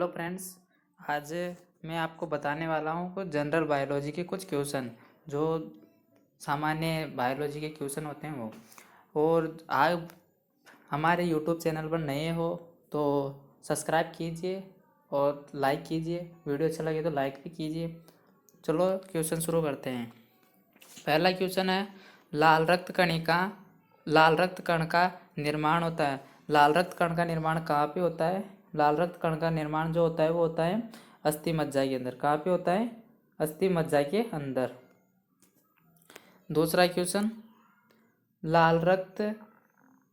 Hello friends. आज मैं आपको बताने वाला हूँ कुछ जनरल बायोलॉजी के कुछ क्वेश्चन जो सामान्य बायोलॉजी के क्वेश्चन होते हैं वो। और आप हमारे यूट्यूब चैनल पर नए हो तो सब्सक्राइब कीजिए और लाइक कीजिए। वीडियो अच्छा लगे तो लाइक भी कीजिए। चलो क्वेश्चन शुरू करते हैं। पहला क्वेश्चन है, लाल रक्त कण का निर्माण होता है। लाल रक्त कण का निर्माण कहाँ पे होता है? लाल रक्त कण का निर्माण जो होता है वो होता है अस्थि मज्जा के अंदर। कहाँ पे होता है? अस्थि मज्जा के अंदर। दूसरा क्वेश्चन, लाल रक्त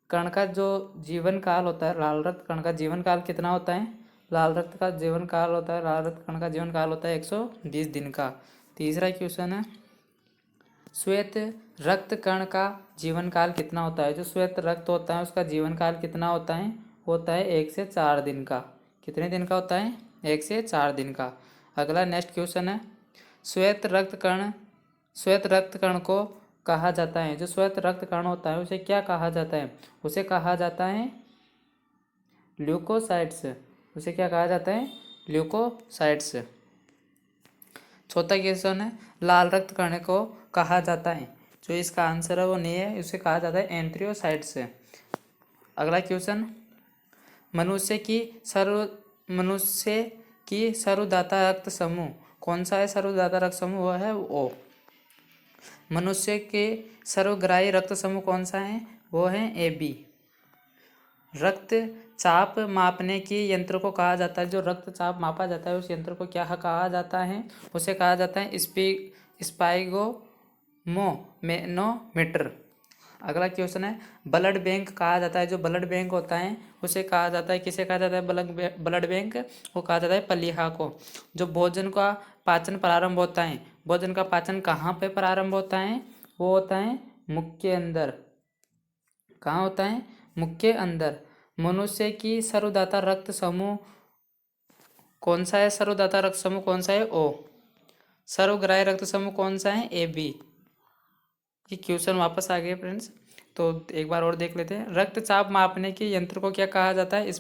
कण का जो जीवन काल होता है, लाल रक्त कण का जीवन काल कितना होता है? लाल रक्त का जीवन काल होता है, लाल रक्त कण का जीवन काल होता है 120 दिन का। तीसरा क्वेश्चन है, श्वेत रक्त कण का जीवन काल कितना होता है? जो श्वेत रक्त होता है उसका जीवन काल कितना होता है? होता है 1 से 4 दिन का। कितने दिन का होता है? 1 से 4 दिन का। अगला नेक्स्ट क्वेश्चन है, श्वेत रक्त कण को कहा जाता है, जो श्वेत रक्त कण होता है उसे क्या कहा जाता है? उसे कहा जाता है ल्यूकोसाइट्स। उसे क्या कहा जाता है? ल्यूकोसाइट्स। चौथा क्वेश्चन है, लाल रक्त कण को कहा जाता है, जो इसका आंसर है वो नहीं है, उसे कहा जाता है एंथ्रियोसाइट्स। अगला क्वेश्चन, मनुष्य की सर्वदाता रक्त समूह कौन सा है? सर्वदाता रक्त समूह वो है ओ। मनुष्य के सर्वग्राही रक्त समूह कौन सा है? वो है ए बी। रक्त चाप मापने की यंत्र को कहा जाता है, जो रक्त चाप मापा जाता है उस यंत्र को क्या कहा जाता है? उसे कहा जाता है स्पाइगोमोमेनोमीटर। अगला क्वेश्चन है, ब्लड बैंक कहा जाता है, जो ब्लड बैंक होता है उसे कहा जाता है, किसे कहा जाता है ब्लड बैंक? वो कहा जाता है प्लीहा को। जो भोजन का पाचन प्रारंभ होता है, भोजन का पाचन कहाँ पे प्रारंभ होता है? वो होता है मुख के अंदर। कहाँ होता है? मुख के अंदर। मनुष्य की सर्वदाता रक्त समूह कौन सा है? सर्वदाता रक्त समूह कौन सा है? ओ। सर्वग्राही रक्त समूह कौन सा है? A B. ये क्वेश्चन वापस आ गए फ्रेंड्स, तो एक बार और देख लेते हैं। रक्तचाप मापने के यंत्र को क्या कहा जाता है?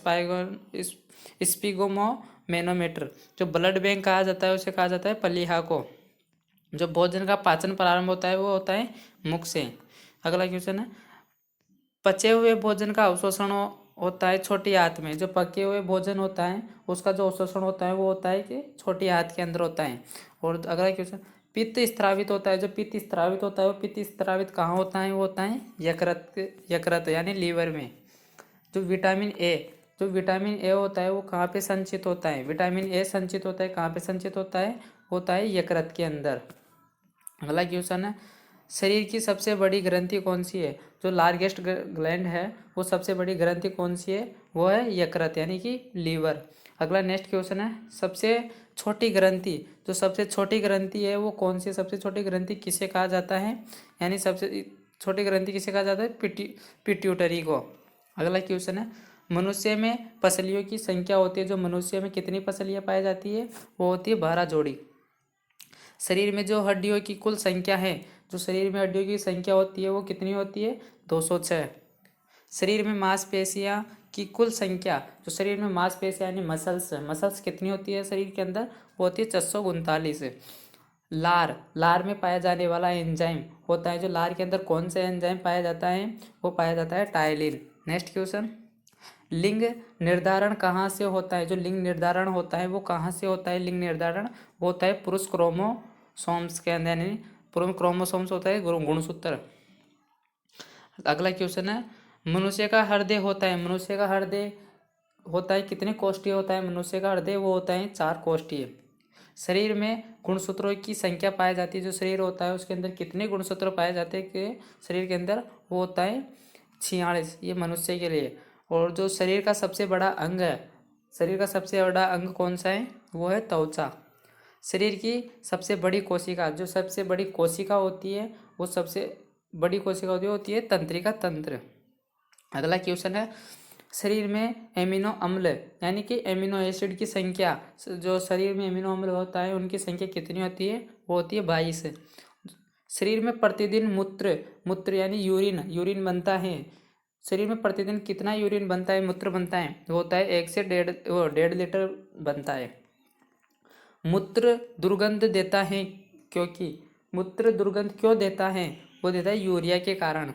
स्पिगोमोमेनोमीटर। जो ब्लड बैंक कहा जाता है उसे कहा जाता है प्लीहा को। जो भोजन का पाचन प्रारंभ होता है वो होता है मुख से। अगला क्वेश्चन है, पचे हुए भोजन का अवशोषण होता है छोटी आंत में। जो पके हुए भोजन होता है उसका जो अवशोषण होता है वो होता है कि छोटी आंत के अंदर होता है। और अगला क्वेश्चन, पित्त स्त्रावित होता है। जो पित्त स्त्रावित होता है वो पित्त स्त्रावित कहाँ होता है? वो होता है यकृत यानी लीवर में। जो विटामिन ए होता है वो कहाँ पे संचित होता है? विटामिन ए संचित होता है, कहाँ पे संचित होता है यकृत के अंदर। अगला क्वेश्चन है, शरीर की सबसे बड़ी ग्रंथि कौन सी है? जो लार्जेस्ट ग्लैंड है वो सबसे बड़ी ग्रंथि कौन सी है? वो है यकृत यानी कि लीवर। अगला नेक्स्ट क्वेश्चन है, सबसे छोटी ग्रंथि, जो सबसे छोटी ग्रंथि है वो कौन सी है? सबसे छोटी ग्रंथि किसे कहा जाता है? यानी सबसे छोटी ग्रंथि किसे कहा जाता है? पिट्यूटरी को। अगला क्वेश्चन है, मनुष्य में पसलियों की संख्या होती है, जो मनुष्य में कितनी पसलियाँ पाई जाती है? वो होती है 12 जोड़ी। शरीर में जो हड्डियों की कुल संख्या है, जो शरीर में हड्डियों की संख्या होती है वो कितनी होती है? 206। शरीर में मांसपेशियां की कुल संख्या, जो शरीर में मांसपेशियां यानी मसल्स कितनी होती है शरीर के अंदर? वो होती है 639। लार में पाया जाने वाला एंजाइम होता है, जो लार के अंदर कौन सा एंजाइम पाया जाता है? वो पाया जाता है टाइलिन। नेक्स्ट क्वेश्चन, लिंग निर्धारण कहाँ से होता है? जो लिंग निर्धारण होता है वो कहाँ से होता है? लिंग निर्धारण वो होता है पुरुष क्रोमोसोम्स के अंदर, यानी पुरुष क्रोमोसोम्स होता है गुणसूत्र। अगला क्वेश्चन है, मनुष्य का हृदय होता है, मनुष्य का हृदय होता है कितने कोष्ठीय होता है? मनुष्य का हृदय वो होता है 4 कोष्ठीय। शरीर में गुणसूत्रों की संख्या पाई जाती है, जो शरीर होता है उसके अंदर कितने गुणसूत्र पाए जाते हैं कि शरीर के अंदर? वो होता है 46, ये मनुष्य के लिए। और जो शरीर का सबसे बड़ा अंग है, शरीर का सबसे बड़ा अंग कौन सा है? वो है त्वचा। शरीर की सबसे बड़ी कोशिका, जो सबसे बड़ी कोशिका होती है वो सबसे बड़ी कोशिका होती है तंत्रिका तंत्र। अगला क्वेश्चन है, शरीर में एमिनो अम्ल यानी कि एमिनो एसिड की संख्या, जो शरीर में एमिनो अम्ल होता है उनकी संख्या कितनी होती है? वो होती है 22। शरीर में प्रतिदिन मूत्र यानी यूरिन बनता है, शरीर में प्रतिदिन कितना यूरिन बनता है, मूत्र बनता है? वो होता है 1 से 1.5 लीटर बनता है। मूत्र दुर्गंध देता है क्योंकि मूत्र दुर्गंध क्यों देता है? वो देता है यूरिया के कारण।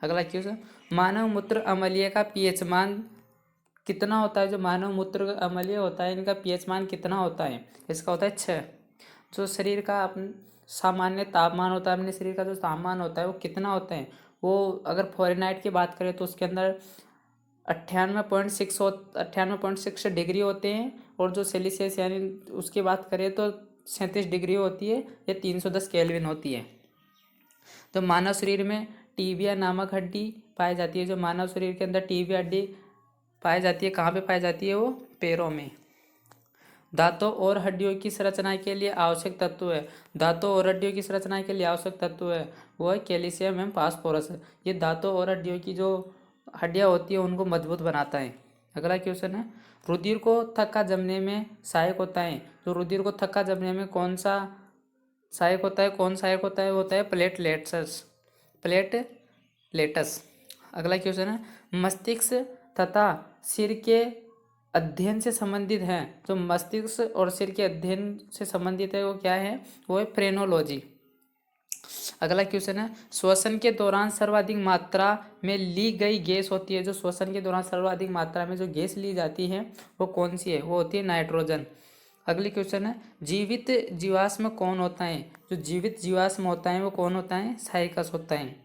अगला क्वेश्चन, मानव मूत्र अम्लीय का पीएच मान कितना होता है? जो मानव मूत्र अम्लीय होता है इनका पीएच मान कितना होता है? इसका होता है 6। जो शरीर का सामान्य तापमान होता है, अपने शरीर का जो तापमान होता है वो कितना होता है? वो अगर फ़ारेनहाइट की बात करें तो उसके अंदर 98.6 डिग्री होते हैं, और जो सेल्सियस यानी उसकी बात करें तो 37 डिग्री होती है या 310 केल्विन होती है। तो मानव शरीर में टीबिया नामक हड्डी पाई जाती है। जो मानव शरीर के अंदर टीबिया हड्डी पाई जाती है, कहाँ पे पाई जाती है? वो पैरों में। दांतों और हड्डियों की संरचना के लिए आवश्यक तत्व है। दांतों और हड्डियों की संरचना के लिए आवश्यक तत्व है वो है कैल्शियम एवं फास्फोरस। ये दांतों और हड्डियों की जो हड्डियाँ होती है उनको मजबूत बनाता है। अगला क्वेश्चन है, रुधिर को थक्का जमने में सहायक होता है। तो रुधिर को थक्का जमने में कौन सा सहायक होता है? कौन सहायक होता है? वो होता है प्लेटलेट्स। अगला क्वेश्चन है, मस्तिष्क तथा सिर के अध्ययन से संबंधित है। जो मस्तिष्क और सिर के अध्ययन से संबंधित है वो क्या है? वो है फ्रेनोलॉजी। अगला क्वेश्चन है, श्वसन के दौरान सर्वाधिक मात्रा में ली गई गैस होती है। जो श्वसन के दौरान सर्वाधिक मात्रा में जो गैस ली जाती है वो कौन सी है? वो होती है नाइट्रोजन। अगली क्वेश्चन है, जीवित जीवाश्म कौन होता है? जो जीवित जीवाश्म होता है वो कौन होता है? साइकस होता है।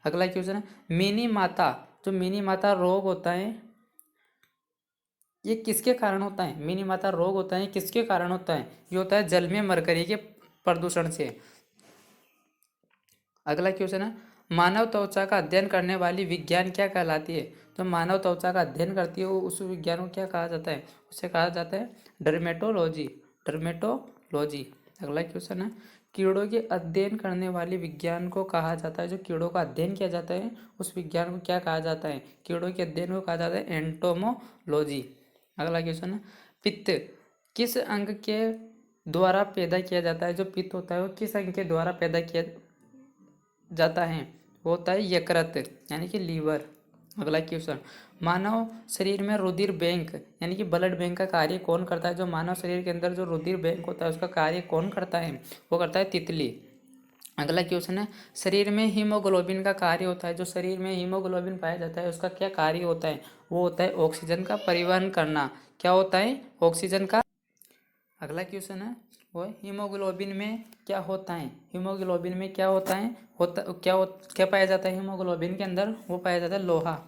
अगला क्वेश्चन है, मिनी माता, जो मिनी माता रोग होता है ये किसके कारण होता है? मिनी माता रोग होता है किसके कारण होता है? ये होता है जल में मरकरी के प्रदूषण से। अगला क्वेश्चन है, मानव त्वचा का अध्ययन करने वाली विज्ञान क्या कहलाती है? तो मानव त्वचा का अध्ययन करती है उस विज्ञान को क्या कहा जाता है? उसे कहा जाता है डर्मेटोलॉजी। अगला क्वेश्चन है, कीड़ों के अध्ययन करने वाली विज्ञान को कहा जाता है। जो कीड़ों का अध्ययन किया जाता है उस विज्ञान को क्या कहा जाता है? कीड़ों के अध्ययन को कहा जाता है एंटोमोलॉजी। अगला क्वेश्चन है, पित्त किस अंग के द्वारा पैदा किया जाता है? जो पित्त होता है वो किस अंग के द्वारा पैदा किया जाता है? वो होता है यकृत यानी कि लीवर। अगला क्वेश्चन, मानव शरीर में रुधिर बैंक यानी कि ब्लड बैंक का कार्य कौन करता है? जो मानव शरीर के अंदर जो रुधिर बैंक होता है उसका कार्य कौन करता है? वो करता है तितली। अगला क्वेश्चन है, शरीर में हीमोग्लोबिन का कार्य होता है। जो शरीर में हीमोग्लोबिन पाया जाता है उसका क्या कार्य होता है? वो होता है ऑक्सीजन का परिवहन करना। क्या होता है? ऑक्सीजन का। अगला क्वेश्चन है, वो हीमोग्लोबिन में क्या होता है? हीमोग्लोबिन में क्या होता है? क्या पाया जाता है हीमोग्लोबिन के अंदर? वो पाया जाता है लोहा।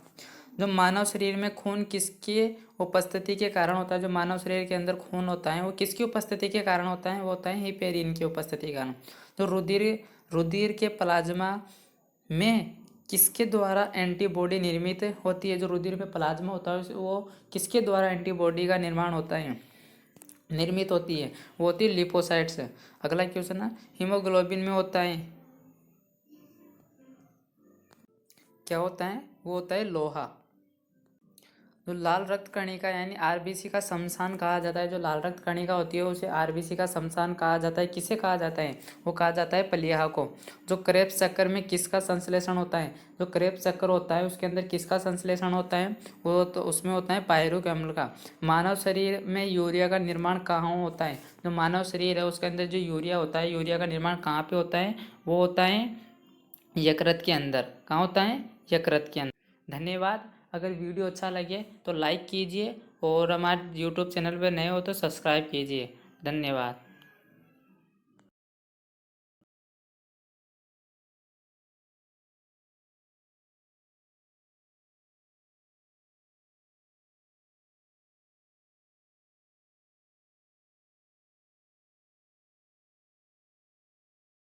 जो मानव शरीर में खून किसकी उपस्थिति के कारण होता है? जो मानव शरीर के अंदर खून होता है वो किसकी उपस्थिति के कारण होता है? वो होता है हिपेरिन की उपस्थिति के कारण। जो रुधिर के प्लाज्मा में किसके द्वारा एंटीबॉडी निर्मित होती है? जो रुधिर में प्लाज्मा होता है वो किसके द्वारा एंटीबॉडी का निर्माण होता है, निर्मित होती है? वो होती है लिपोसाइट्स। अगला क्वेश्चन है, हीमोग्लोबिन में होता है क्या होता है? वो होता है लोहा। जो लाल रक्त कणिका यानी आरबीसी का शमशान कहा जाता है। जो लाल रक्त कणिका होती है उसे आरबीसी का शमशान कहा जाता है। किसे कहा जाता है? वो कहा जाता है प्लीहा को। जो क्रेब्स चक्कर में किसका संश्लेषण होता है? जो क्रेब्स चक्कर होता है उसके अंदर किसका संश्लेषण होता है? वो तो उसमें होता है पायरुक अम्ल का। मानव शरीर में यूरिया का निर्माण कहाँ होता है? जो मानव शरीर है उसके अंदर जो यूरिया होता है, यूरिया का निर्माण कहाँ पे होता है? वो होता है यकृत के अंदर। कहाँ होता है? यकृत के अंदर। धन्यवाद। अगर वीडियो अच्छा लगे तो लाइक कीजिए और हमारे यूट्यूब चैनल पर नए हो तो सब्सक्राइब कीजिए। धन्यवाद।